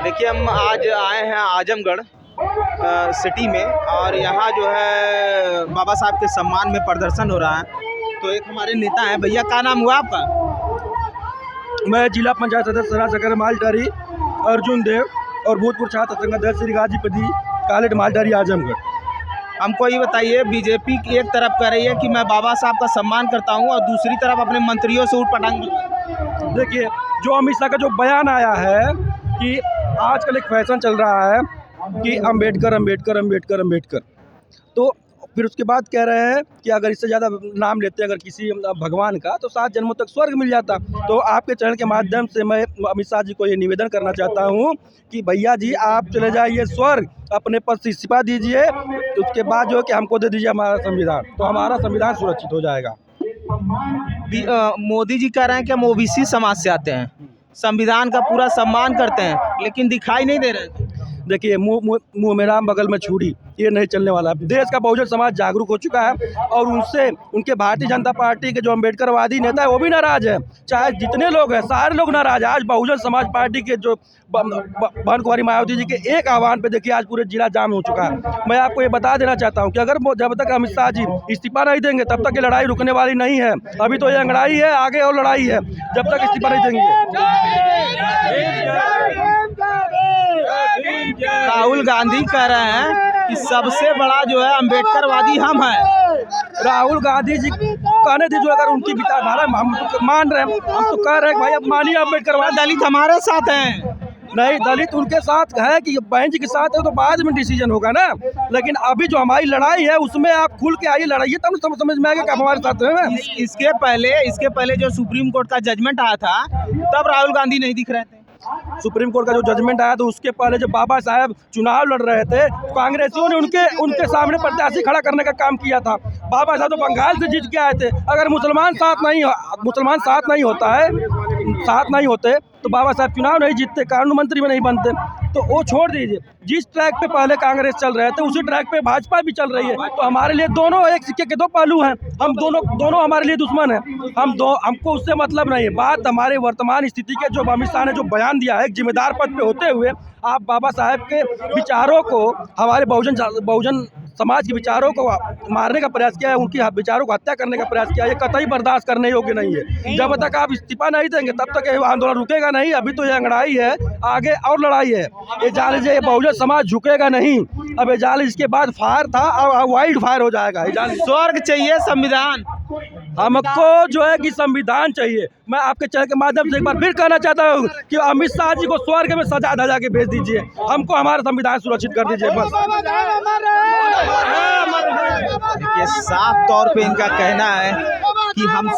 देखिए हम आज आए हैं आजमगढ़ सिटी में और यहाँ जो है बाबा साहब के सम्मान में प्रदर्शन हो रहा है। तो एक हमारे नेता हैं, भैया क्या नाम हुआ आपका? मैं जिला पंचायत सदस्य राजशेखर मालटारी अर्जुन देव और भूतपूर्व छात्र संघ अध्यक्ष श्री गाजीपति कॉलेज मालटारी आजमगढ़। हमको ये बताइए, बीजेपी की एक तरफ कह रही है कि मैं बाबा साहब का सम्मान करता हूँ और दूसरी तरफ अपने मंत्रियों से उठ पटांग। देखिए, जो अमित शाह का जो बयान आया है कि आजकल एक फैशन चल रहा है कि अम्बेडकर अम्बेडकर अम्बेडकर अम्बेडकर, तो फिर उसके बाद कह रहे हैं कि अगर इससे ज़्यादा नाम लेते अगर किसी भगवान का तो 7 जन्मों तक स्वर्ग मिल जाता। तो आपके चैनल के माध्यम से मैं अमित शाह जी को ये निवेदन करना चाहता हूँ कि भैया जी आप चले जाइए स्वर्ग, अपने पद से इस्तीफा दीजिए, तो उसके बाद जो है कि हमको दे दीजिए हमारा संविधान, तो हमारा संविधान सुरक्षित हो जाएगा। मोदी जी कह रहे हैं कि हम ओबीसी समाज से आते हैं, संविधान का पूरा सम्मान करते हैं, लेकिन दिखाई नहीं दे रहे। देखिए, मुँह में राम बगल में छुरी, ये नहीं चलने वाला। देश का बहुजन समाज जागरूक हो चुका है और उनसे उनके भारतीय जनता पार्टी के जो अम्बेडकरवादी नेता है वो भी नाराज़ है। चाहे जितने लोग हैं सारे लोग नाराज़ है। आज बहुजन समाज पार्टी के जो बहन कुमारी मायावती जी के एक आह्वान पे देखिए आज पूरे जिला जाम हो चुका है। मैं आपको ये बता देना चाहता हूँ कि अगर जब तक अमित शाह जी इस्तीफा नहीं देंगे तब तक ये लड़ाई रुकने वाली नहीं है। अभी तो ये अंगड़ाई है, आगे और लड़ाई है जब तक इस्तीफा नहीं देंगे। राहुल गांधी कह रहे हैं कि सबसे बड़ा जो है अम्बेडकरवादी हम हैं। राहुल गांधी जी कहने दीजिए, अगर उनकी विचारधारा हम तो मान रहे हैं, हम तो कह रहे हैं भाई अब मानिए अम्बेडकरवादी। दलित हमारे साथ हैं। नहीं, दलित उनके साथ है कि बहन जी के साथ है तो बाद में डिसीजन होगा ना, लेकिन अभी जो हमारी लड़ाई है उसमें आप खुल के आइए, लड़ाइए तब समझ में आएगा कि आप हमारे साथ हैं। इसके पहले जो सुप्रीम कोर्ट का जजमेंट आया था तब राहुल गांधी नहीं दिख रहे थे। सुप्रीम कोर्ट का जो जजमेंट आया तो उसके पहले जब बाबा साहब चुनाव लड़ रहे थे कांग्रेसियों ने उनके सामने प्रत्याशी खड़ा करने का काम किया था। बाबा साहब तो बंगाल से जीत के आए थे। अगर मुसलमान साथ नहीं होते तो बाबा साहब चुनाव नहीं जीतते, कानून मंत्री में नहीं बनते। तो वो छोड़ दीजिए, जिस ट्रैक पे पहले कांग्रेस चल रहे थे उसी ट्रैक पे भाजपा भी चल रही है। तो हमारे लिए दोनों एक सिक्के के दो पहलू हैं। हम दोनों हमारे लिए दुश्मन हैं। हमको उससे मतलब नहीं है। बात हमारे वर्तमान स्थिति के जो अमित शाह ने जो बयान दिया है, जिम्मेदार पद पे होते हुए आप बाबा साहब के विचारों को, हमारे बहुजन समाज के विचारों को मारने का प्रयास किया है, उनकी विचारों को हत्या करने का प्रयास किया है, ये कतई बर्दाश्त करने योग्य नहीं है। जब तक आप इस्तीफा नहीं देंगे तब तक ये आंदोलन रुकेगा नहीं। अभी तो ये अंगड़ाई है, आगे और लड़ाई है। ये जान लीजिए ये बहुजन समाज झुकेगा नहीं। अब ये जान लीजिए इसके बाद फायर था, अब वाइल्ड फायर हो जाएगा। स्वर्ग चाहिए संविधान, हमको जो है कि संविधान चाहिए। मैं आपके चैनल के माध्यम से एक बार फिर कहना चाहता हूँ कि अमित शाह जी को स्वर्ग में सजा धजा के भेज दीजिए, हमको हमारा संविधान सुरक्षित कर दीजिए बस। ये साफ तौर पे इनका कहना है कि हम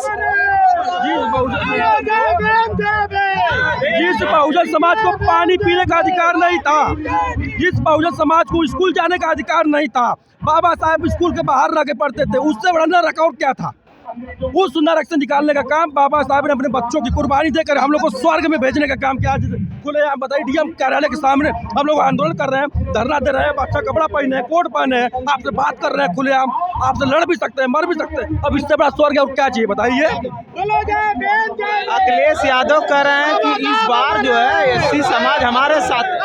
जिस बहुजन समाज को पानी पीने का अधिकार नहीं था, जिस बहुजन समाज को स्कूल जाने का अधिकार नहीं था, बाबा साहब स्कूल के बाहर रह के पढ़ते थे, उससे बड़ा रिकॉर्ड क्या था? उस नरक निकालने का काम बाबा साहब ने अपने बच्चों की कुर्बानी देकर हम लोग को स्वर्ग में भेजने का काम किया। खुले आप बताइए, डीएम कार्यालय के सामने हम लोग आंदोलन कर रहे हैं, धरना दे रहे हैं, अच्छा कपड़ा पहने हैं, कोट पहने हैं, आपसे बात कर रहे हैं खुलेआम, आपसे लड़ भी सकते हैं, मर भी सकते हैं। अब इससे बड़ा स्वर्ग और क्या चाहिए बताइए? अखिलेश यादव कह रहे हैं कि इस बार जो है एससी समाज हमारे साथ है।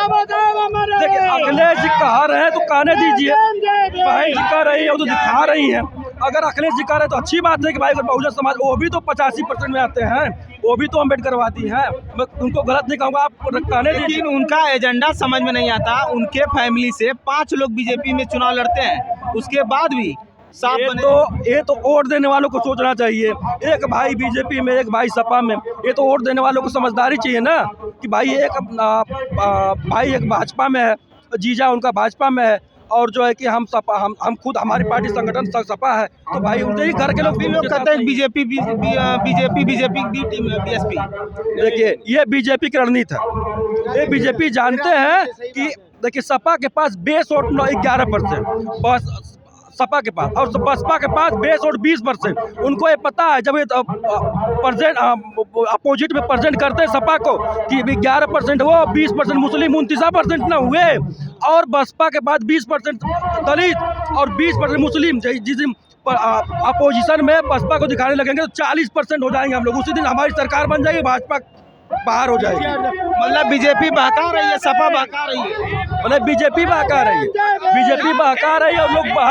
देखिए, अखिलेश जी कह रहे हैं तो कहने दीजिए, बहन जी कह रही है वो तो दिखा रही है। अगर अखिलेश जी कह रहे हैं तो अच्छी बात है कि भाई अगर बहुजन समाज वो भी तो 85% में आते हैं, वो भी तो अम्बेडकरवादी हैं। मैं उनको गलत नहीं कहूँगा, आप कहने दीजिए। लेकिन उनका एजेंडा समझ में नहीं आता। उनके फैमिली से 5 लोग बीजेपी में चुनाव लड़ते हैं, उसके बाद भी ये तो वोट देने वालों को सोचना चाहिए। एक भाई बीजेपी में, एक भाई सपा में, ये तो वोट देने वालों को समझदारी चाहिए ना कि भाई एक भाजपा में है, जीजा उनका भाजपा में है, और जो है कि हम खुद हमारी पार्टी संगठन सपा है, तो भाई उनके ही घर के लोग भी लोग कहते हैं बीजेपी की टीम है बीएसपी। देखिए, ये बीजेपी की रणनीति है। ये बीजेपी जानते हैं कि देखिए सपा के पास बेस वोट 11% बस सपा के पास, और बसपा के पास बेस वोट 20%। उनको ये पता है जब ये अपोजिट में प्रेजेंट करते हैं सपा को कि 11% वो 20% मुस्लिम 29% ना हुए, और बसपा के बाद 20% दलित और 20% मुस्लिम। जिस दिन अपोजिशन में बसपा को दिखाने लगेंगे तो 40% हो जाएंगे हम लोग। उसी दिन हमारी सरकार बन जाएगी भाजपा बाहर हो जाएगी। मतलब बीजेपी बहका रही है, सपा बहका रही है। मतलब बीजेपी बहका रही है, बीजेपी बहका रही है और लोग बाहर